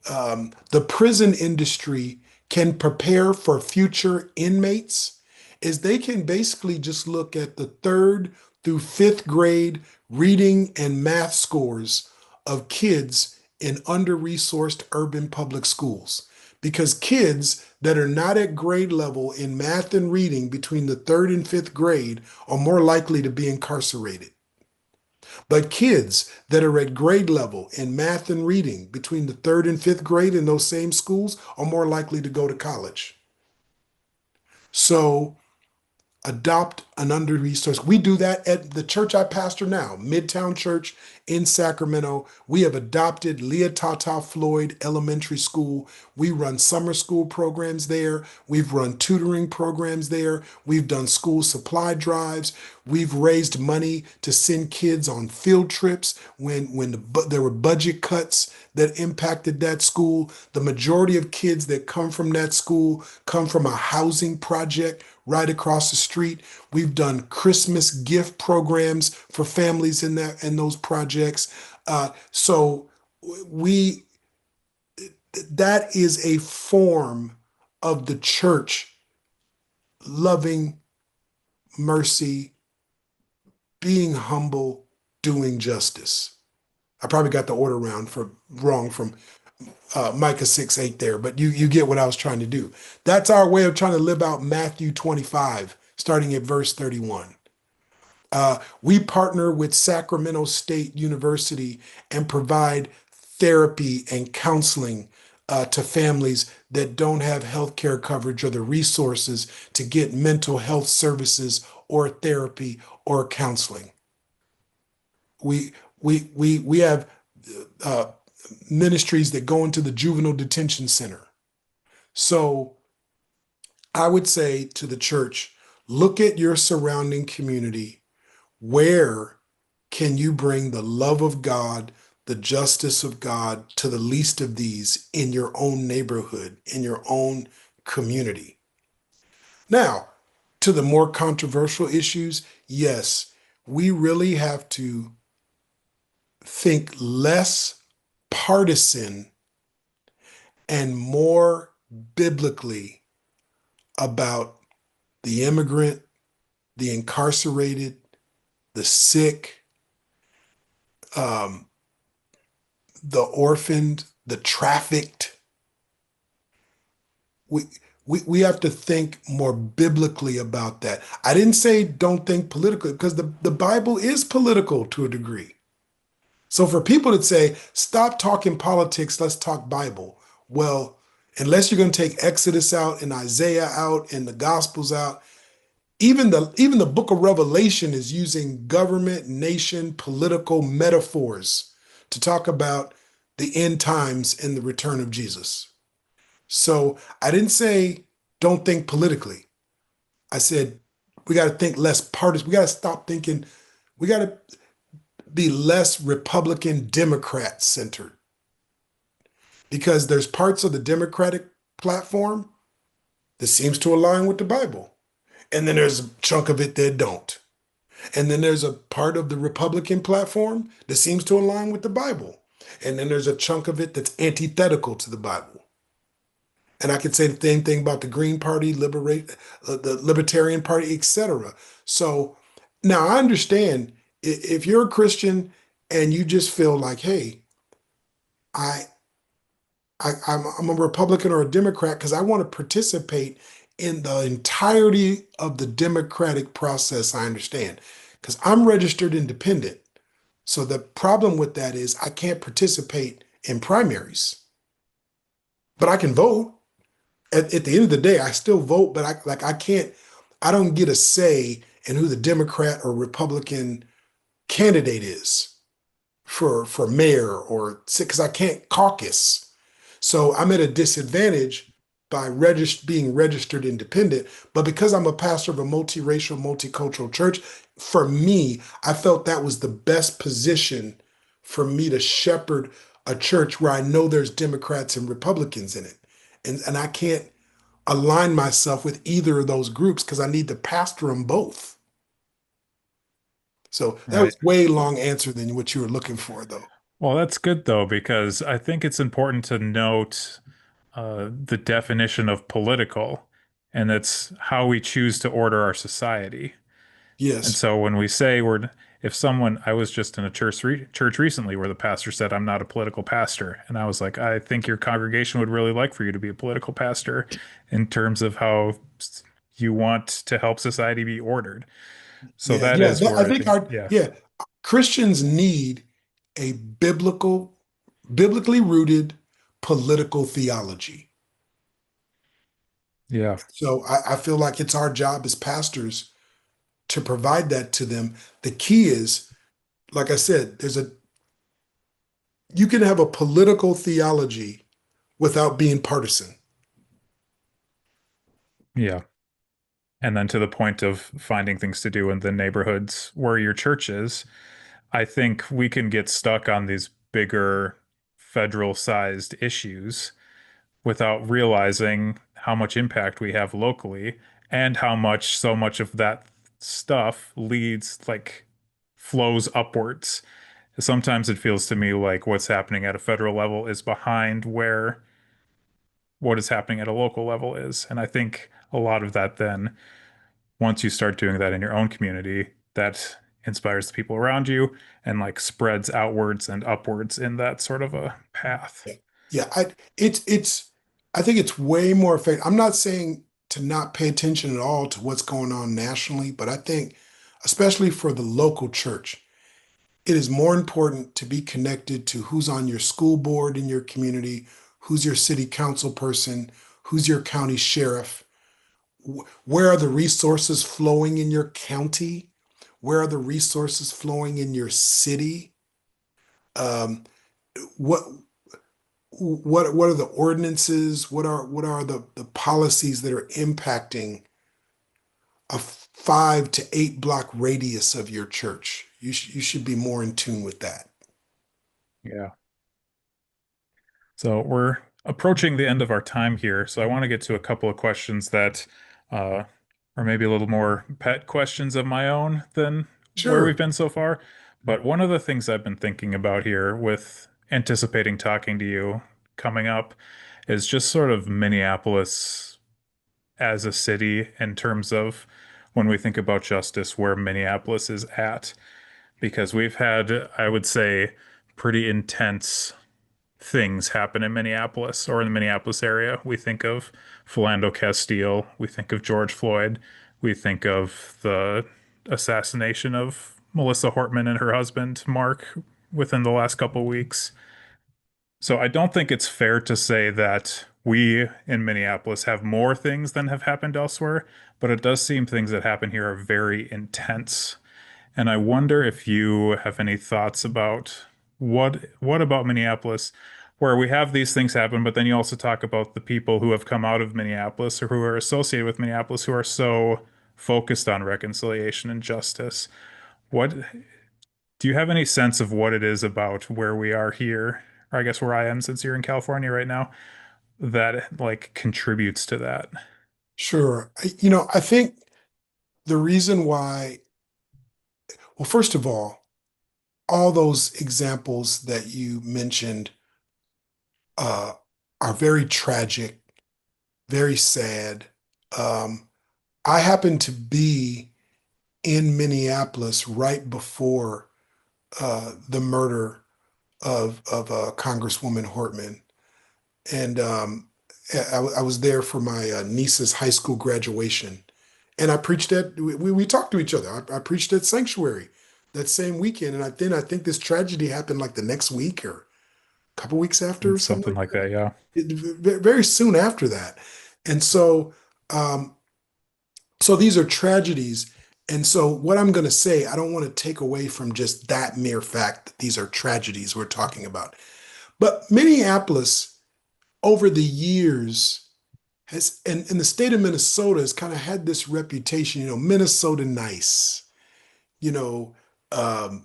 the prison industry can prepare for future inmates is they can basically just look at the third through fifth grade reading and math scores of kids in under-resourced urban public schools. Because kids that are not at grade level in math and reading between the third and fifth grade are more likely to be incarcerated. But kids that are at grade level in math and reading between the third and fifth grade in those same schools are more likely to go to college. So adopt an under-resourced. We do that at the church I pastor now, Midtown Church in Sacramento. We have adopted Leah Tata Floyd Elementary School. We run summer school programs there. We've run tutoring programs there. We've done school supply drives. We've raised money to send kids on field trips when there were budget cuts that impacted that school. The majority of kids that come from that school come from a housing project right across the street. We've done Christmas gift programs for families in those projects. So we that is a form of the church loving mercy, being humble, doing justice. I probably got the order wrong from Micah 6:8 there, but you get what I was trying to do. That's our way of trying to live out Matthew 25, starting at verse 31. We partner with Sacramento State University and provide therapy and counseling to families that don't have health care coverage or the resources to get mental health services or therapy or counseling. We have uh, ministries that go into the juvenile detention center. So I would say to the church, look at your surrounding community. Where can you bring the love of God, the justice of God to the least of these in your own neighborhood, in your own community? Now, to the more controversial issues, yes, we really have to think less partisan and more biblically about the immigrant, the incarcerated, the sick, um, the orphaned, the trafficked. We, we have to think more biblically about that. I didn't say don't think politically because the Bible is political to a degree. So for people that say, stop talking politics, let's talk Bible. Well, unless you're going to take Exodus out and Isaiah out and the Gospels out, even the book of Revelation is using government, nation, political metaphors to talk about the end times and the return of Jesus. So I didn't say don't think politically. I said, we got to think less partisan. We got to stop thinking, we got to be less Republican Democrat centered because there's parts of the Democratic platform that seems to align with the Bible. And then there's a chunk of it that don't. And then there's a part of the Republican platform that seems to align with the Bible. And then there's a chunk of it that's antithetical to the Bible. And I could say the same thing about the Green Party, the Libertarian Party, etc. So now I understand if you're a Christian and you just feel like, hey, I, I'm a Republican or a Democrat because I want to participate in the entirety of the democratic process. I understand because I'm registered independent. So the problem with that is I can't participate in primaries, but I can vote. At the end of the day, I still vote, but I can't, I don't get a say in who the Democrat or Republican candidate is for mayor or because I can't caucus. So I'm at a disadvantage by being registered independent. But because I'm a pastor of a multiracial, multicultural church, for me, I felt that was the best position for me to shepherd a church where I know there's Democrats and Republicans in it. And I can't align myself with either of those groups because I need to pastor them both. So that Right. was way long answer than what you were looking for, though. Well, that's good though, because I think it's important to note the definition of political, and that's how we choose to order our society. And Yes. so when we say if someone, I was just in a church recently where the pastor said, "I'm not a political pastor," and I was like, "I think your congregation would really like for you to be a political pastor, in terms of how you want to help society be ordered." So Yeah. that Yeah. is where I I think think, yeah, Christians need a biblically rooted political theology. yeah, So I feel like it's our job as pastors to provide that to them. The key is, like I said, you can have a political theology without being partisan. yeah. And then to the point of finding things to do in the neighborhoods where your church is, I think we can get stuck on these bigger federal sized issues without realizing how much impact we have locally and how much so much of that stuff flows upwards. Sometimes it feels to me like what's happening at a federal level is behind where what is happening at a local level is. And I think a lot of that then, once you start doing that in your own community, that inspires the people around you and like spreads outwards and upwards in that sort of a path. Yeah. Yeah, it's I think it's way more effective. I'm not saying to not pay attention at all to what's going on nationally, but I think especially for the local church, it is more important to be connected to who's on your school board in your community, who's your city council person, who's your county sheriff, where are the resources flowing in your county, where are the resources flowing in your city, um, what what are the ordinances? What are the policies that are impacting a 5 to 8 block radius of your church? You should be more in tune with that. Yeah. So we're approaching the end of our time here. So I want to get to a couple of questions that uh, are maybe a little more pet questions of my own than where we've Sure. been so far. But one of the things I've been thinking about here with anticipating talking to you coming up is just sort of Minneapolis as a city in terms of when we think about justice, where Minneapolis is at. Because we've had, I would say, pretty intense things happen in Minneapolis or in the Minneapolis area. We think of Philando Castile, we think of George Floyd, we think of the assassination of Melissa Hortman and her husband, Mark, within the last couple of weeks. So I don't think it's fair to say that we in Minneapolis have more things than have happened elsewhere, but it does seem things that happen here are very intense. And I wonder if you have any thoughts about what about Minneapolis where we have these things happen, but then you also talk about the people who have come out of Minneapolis or who are associated with Minneapolis who are so focused on reconciliation and justice. What do you have any sense of what it is about where we are here, or I guess where I am since you're in California right now, that like contributes to that? Sure. I think the reason why, well, first of all those examples that you mentioned uh, are very tragic, very sad. Um, I happened to be in Minneapolis right before the murder of Congresswoman Hortman, and I was there for my niece's high school graduation, and I preached at we talked to each other. I preached at Sanctuary that same weekend, and I think this tragedy happened like the next week or a couple weeks after or something Something like like that. that, yeah. Very soon after that, and um, so these are tragedies. And so what I'm going to say, I don't want to take away from just that mere fact that these are tragedies we're talking about. But Minneapolis, over the years, and the state of Minnesota has kind of had this reputation, Minnesota nice, you know, um,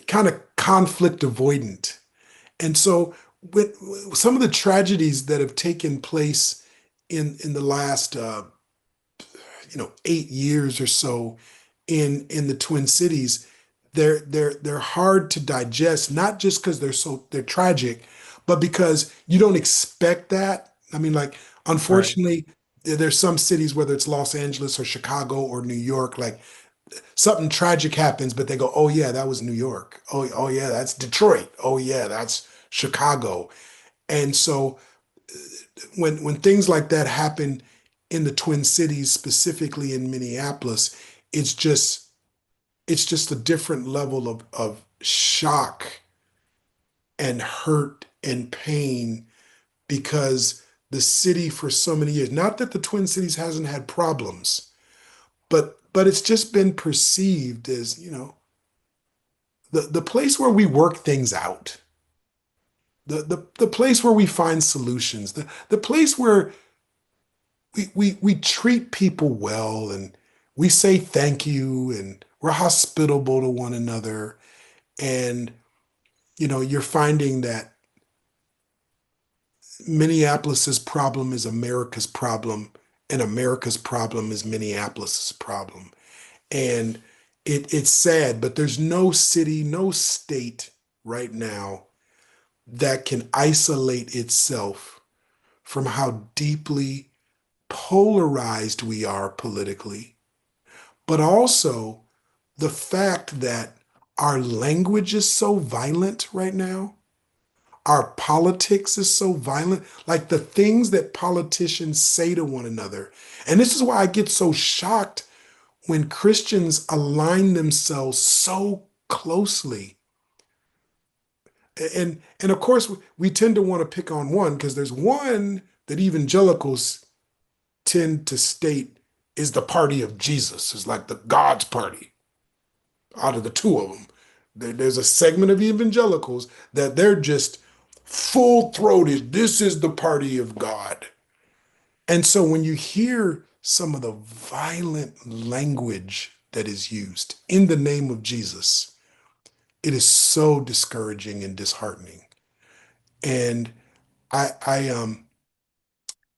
kind of conflict avoidant. And so with some of the tragedies that have taken place in the last 8 years or so in the Twin Cities, they're hard to digest, not just because they're tragic, but because you don't expect that. I mean, like, Right. unfortunately, there's some cities, whether it's Los Angeles or Chicago or New York, like something tragic happens, but they go, "Oh yeah, that was New York. Oh yeah, that's Detroit. Oh yeah, that's Chicago." And so when things like that happen in the Twin Cities, specifically in Minneapolis, it's just it's just a different level of shock and hurt and pain because the city for so many years, not that the Twin Cities hasn't had problems, but it's just been perceived as, the place where we work things out, the place where we find solutions, the place where we treat people well and we say thank you and we're hospitable to one another. And, you're finding that Minneapolis's problem is America's problem, and America's problem is Minneapolis's problem. And it's sad, but there's no city, no state right now that can isolate itself from how deeply polarized we are politically, but also the fact that our language is so violent right now. Our politics is so violent, like the things that politicians say to one another. And this is why I get so shocked when Christians align themselves so closely. And of course, we tend to want to pick on one because there's one that evangelicals tend to state is the party of Jesus, is like the God's party out of the two of them. There's a segment of evangelicals that they're just full throated. This is the party of God. And so when you hear some of the violent language that is used in the name of Jesus, it is so discouraging and disheartening. And I I um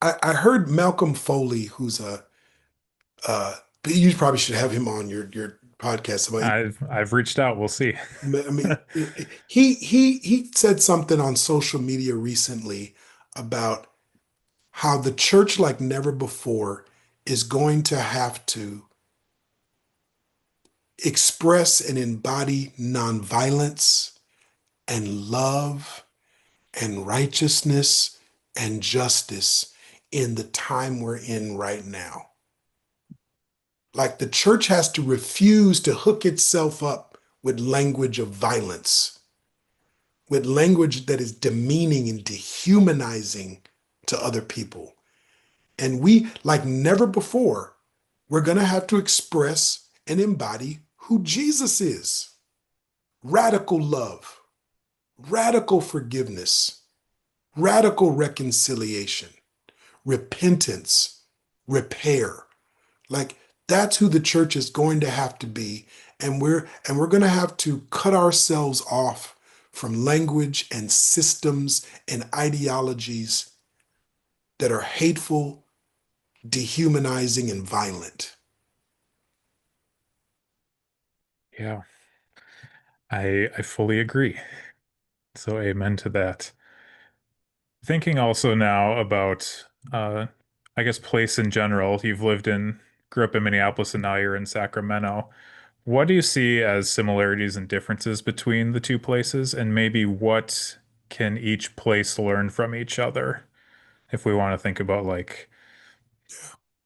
I heard Malcolm Foley, who's you probably should have him on your podcast. About I've reached out. We'll see. I mean, he said something on social media recently about how the church, like never before, is going to have to express and embody nonviolence and love and righteousness and justice in the time we're in right now. Like the church has to refuse to hook itself up with language of violence, with language that is demeaning and dehumanizing to other people. And we, like never before, we're going to have to express and embody who Jesus is: radical love, radical forgiveness, radical reconciliation, repentance, repair. Like that's who the church is going to have to be. And we're going to have to cut ourselves off from language and systems and ideologies that are hateful, dehumanizing, and violent. Yeah, I fully agree. So amen to that. Thinking also now about I guess place in general. You've grew up in Minneapolis and now you're in Sacramento. What do you see as similarities and differences between the two places, and maybe what can each place learn from each other? If we want to think about like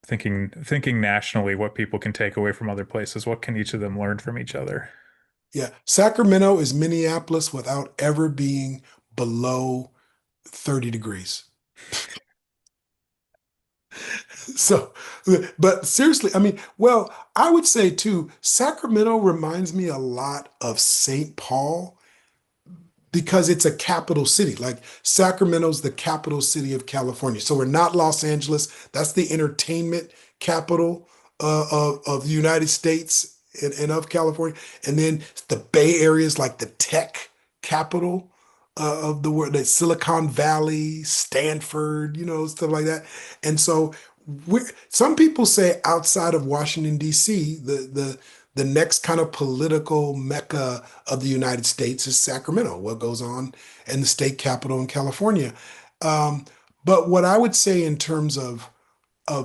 thinking nationally, what people can take away from other places, what can each of them learn from each other? Yeah, Sacramento is Minneapolis without ever being below 30 degrees. So, but seriously, I mean, well, I would say too, Sacramento reminds me a lot of St. Paul because it's a capital city. Like Sacramento's the capital city of California. So we're not Los Angeles. That's the entertainment capital of the United States and of California. And then the Bay Area is like the tech capital of the world, the Silicon Valley, Stanford, stuff like that. And so some people say outside of Washington, D.C., the next kind of political mecca of the United States is Sacramento, what goes on in the state capital in California. Um, but what I would say in terms of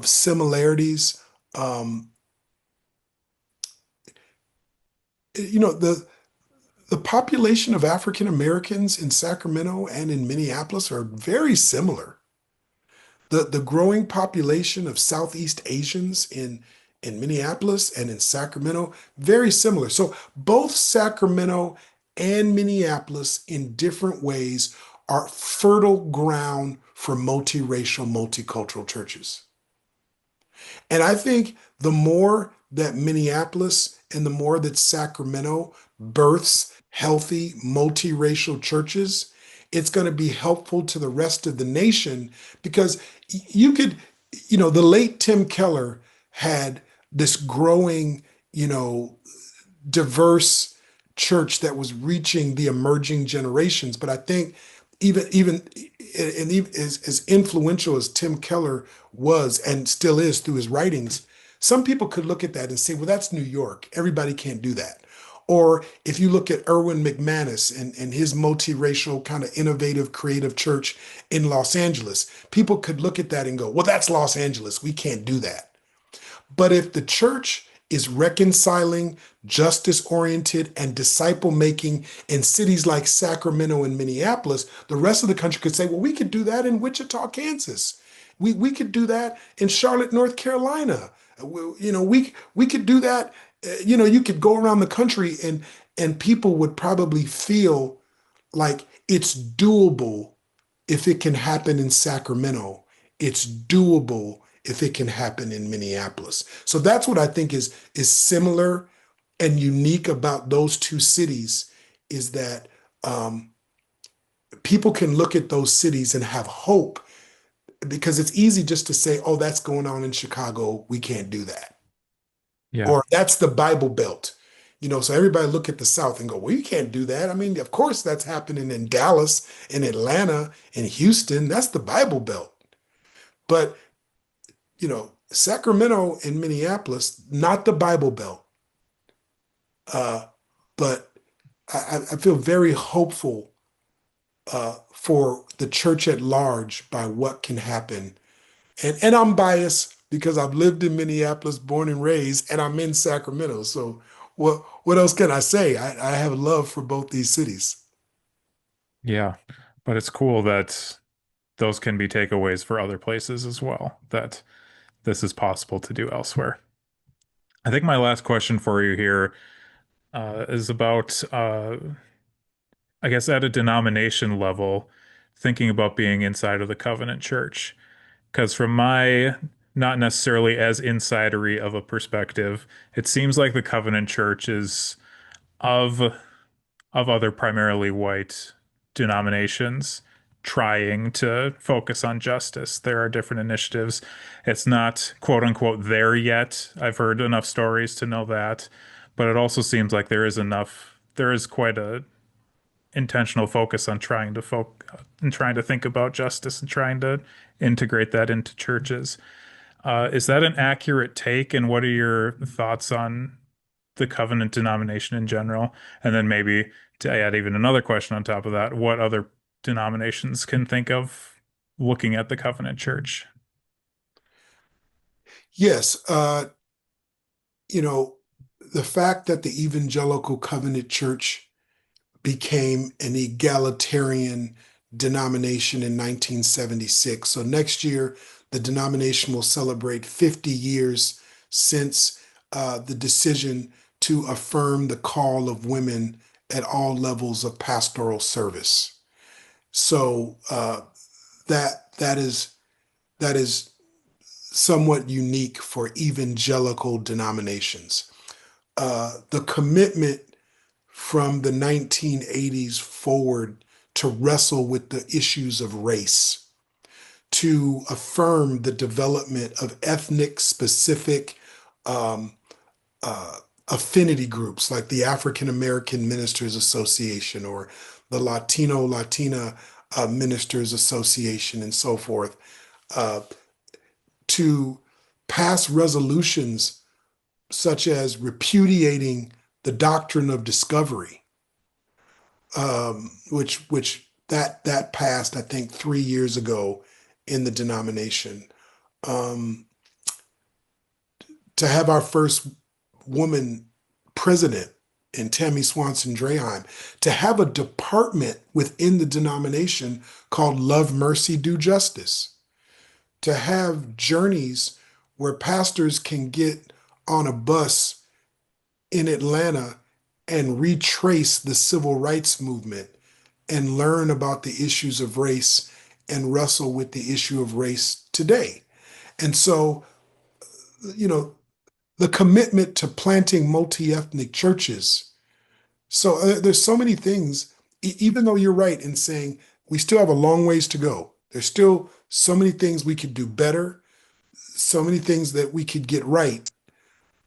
similarities, um, the population of African Americans in Sacramento and in Minneapolis are very similar. The growing population of Southeast Asians in Minneapolis and in Sacramento, very similar. So both Sacramento and Minneapolis in different ways are fertile ground for multiracial, multicultural churches. And I think the more that Minneapolis and the more that Sacramento births healthy multiracial churches, it's going to be helpful to the rest of the nation because you could, the late Tim Keller had this growing, you know, diverse church that was reaching the emerging generations. But I think even and even as influential as Tim Keller was and still is through his writings, some people could look at that and say, well, that's New York. Everybody can't do that. Or if you look at Erwin McManus and his multiracial kind of innovative creative church in Los Angeles, people could look at that and go, well, that's Los Angeles. We can't do that. But if the church is reconciling, justice oriented, and disciple making in cities like Sacramento and Minneapolis, the rest of the country could say, well, we could do that in Wichita, Kansas. We could do that in Charlotte, North Carolina. We could do that. You could go around the country and people would probably feel like it's doable if it can happen in Sacramento. It's doable if it can happen in Minneapolis. So that's what I think is similar and unique about those two cities is that people can look at those cities and have hope because it's easy just to say, oh, that's going on in Chicago. We can't do that. Yeah. Or that's the Bible Belt. So everybody look at the South and go, well, you can't do that. I mean, of course, that's happening in Dallas, in Atlanta, in Houston. That's the Bible Belt. But, Sacramento and Minneapolis, not the Bible Belt. But I feel very hopeful for the church at large by what can happen. And I'm biased because I've lived in Minneapolis, born and raised, and I'm in Sacramento. So what else can I say? I have love for both these cities. Yeah. But it's cool that those can be takeaways for other places as well, that this is possible to do elsewhere. I think my last question for you here is about, I guess, at a denomination level, thinking about being inside of the Covenant Church. Because from my not necessarily as insidery of a perspective, it seems like the Covenant Church is of other primarily white denominations trying to focus on justice. There are different initiatives. It's not quote unquote there yet. I've heard enough stories to know that, but it also seems like there is quite a intentional focus on trying to and trying to think about justice and trying to integrate that into churches. Is that an accurate take? And what are your thoughts on the covenant denomination in general? And then maybe to add even another question on top of that, what other denominations can think of looking at the covenant church? Yes, you know, the fact that the Evangelical Covenant Church became an egalitarian denomination in 1976. So next year, the denomination will celebrate 50 years since the decision to affirm the call of women at all levels of pastoral service. So that is somewhat unique for evangelical denominations. The commitment from the 1980s forward to wrestle with the issues of race, to affirm the development of ethnic specific um, affinity groups like the African American Ministers Association or the Latina Ministers Association and so forth, uh, to pass resolutions such as repudiating the doctrine of discovery, which that passed, I think, 3 years ago in the denomination. Um, to have our first woman president in Tammy Swanson Draheim, to have a department within the denomination called Love, Mercy, Do Justice, to have journeys where pastors can get on a bus in Atlanta and retrace the civil rights movement and learn about the issues of race and wrestle with the issue of race today. And so, you know, the commitment to planting multi-ethnic churches. So there's so many things, even though you're right in saying we still have a long ways to go. There's still so many things we could do better, so many things that we could get right.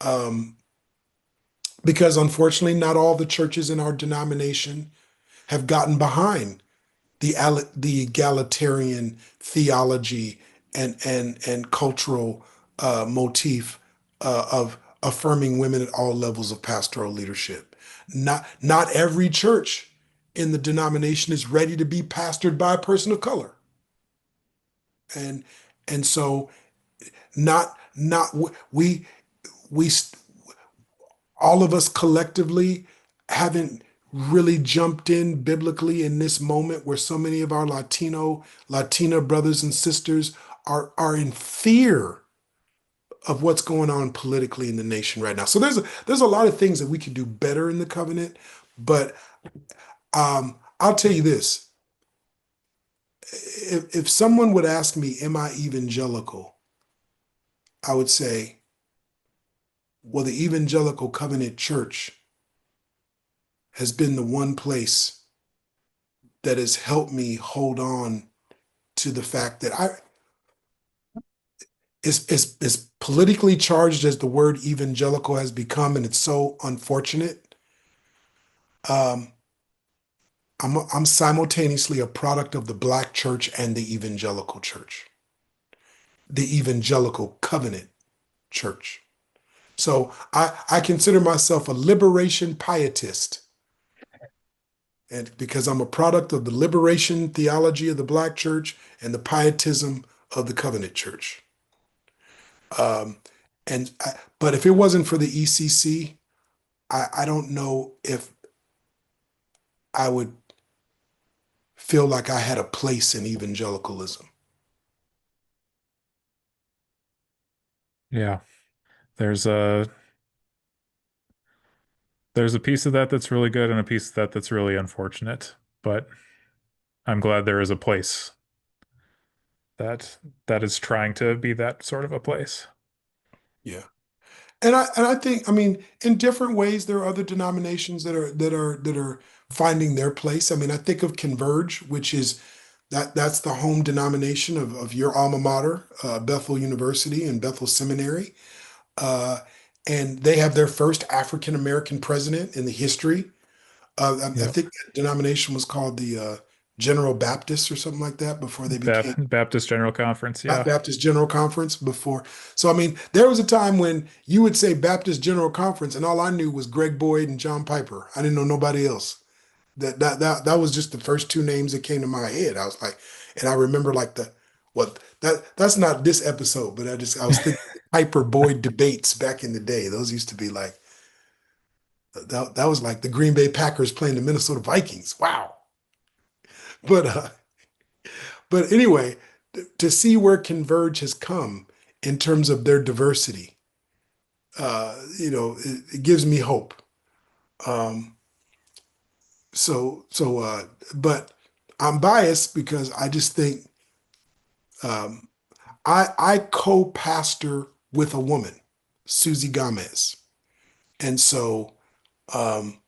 Um, because unfortunately, not all the churches in our denomination have gotten behind the egalitarian theology and cultural motif of affirming women at all levels of pastoral leadership. Not every church in the denomination is ready to be pastored by a person of color, and and so not we all of us collectively haven't really jumped in biblically in this moment where so many of our Latina brothers and sisters are in fear of what's going on politically in the nation right now. So there's a lot of things that we could do better in the covenant, but I'll tell you this: if someone would ask me, "Am I evangelical?" I would say, "Well, the Evangelical Covenant Church has been the one place that has helped me hold on to the fact that I is politically charged as the word evangelical has become, and it's so unfortunate. Um, I'm simultaneously a product of the Black church and the evangelical church, the Evangelical Covenant Church. So I consider myself a liberation pietist, and because I'm a product of the liberation theology of the Black church and the pietism of the Covenant Church. Um, but if it wasn't for the ECC, I don't know if I would feel like I had a place in evangelicalism. Yeah, there's a there's a piece of that that's really good and a piece of that that's really unfortunate, but I'm glad there is a place that that is trying to be that sort of a place. Yeah. And I think, I mean, in different ways, there are other denominations that are finding their place. I mean, I think of Converge, which is That's the home denomination of your alma mater, Bethel University and Bethel Seminary. Uh, and they have their first African American president in the history. I Yep. think that denomination was called the General Baptist or something like that before they became Baptist General Conference. Yeah. Baptist General Conference before. So, I mean, there was a time when you would say Baptist General Conference, and all I knew was Greg Boyd and John Piper. I didn't know nobody else. That was just the first two names that came to my head. I was like, and I remember like that's not this episode, but I was thinking Piper Boyd debates back in the day. Those used to be like that was like the Green Bay Packers playing the Minnesota Vikings. Wow. But but anyway, to see where Converge has come in terms of their diversity, it gives me hope. Um, but I'm biased because I just think um, I co-pastor with a woman, Susie Gomez, and so um,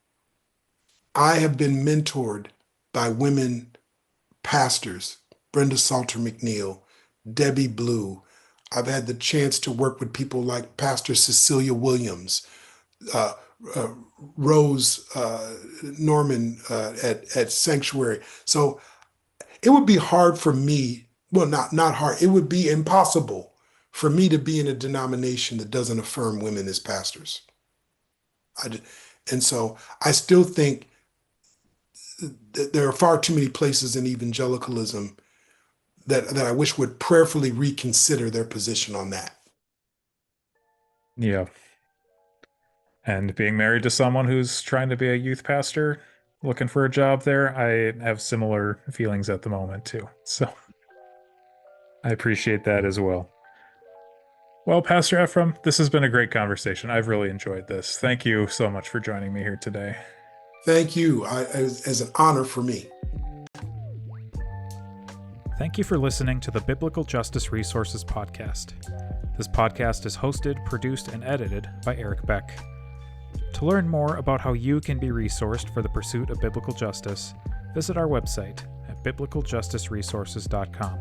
I have been mentored by women pastors, Brenda Salter McNeil, Debbie Blue. I've had the chance to work with people like Pastor Cecilia Williams, uh, uh, Rose Norman at Sanctuary. So it would be hard for me, well, not hard, it would be impossible for me to be in a denomination that doesn't affirm women as pastors. And so I still think that there are far too many places in evangelicalism that I wish would prayerfully reconsider their position on that. Yeah. And being married to someone who's trying to be a youth pastor, looking for a job there, I have similar feelings at the moment too. So I appreciate that as well. Well, Pastor Efrem, this has been a great conversation. I've really enjoyed this. Thank you so much for joining me here today. Thank you. As an honor for me. Thank you for listening to the Biblical Justice Resources Podcast. This podcast is hosted, produced, and edited by Eric Beck. To learn more about how you can be resourced for the pursuit of biblical justice, visit our website at biblicaljusticeresources.com.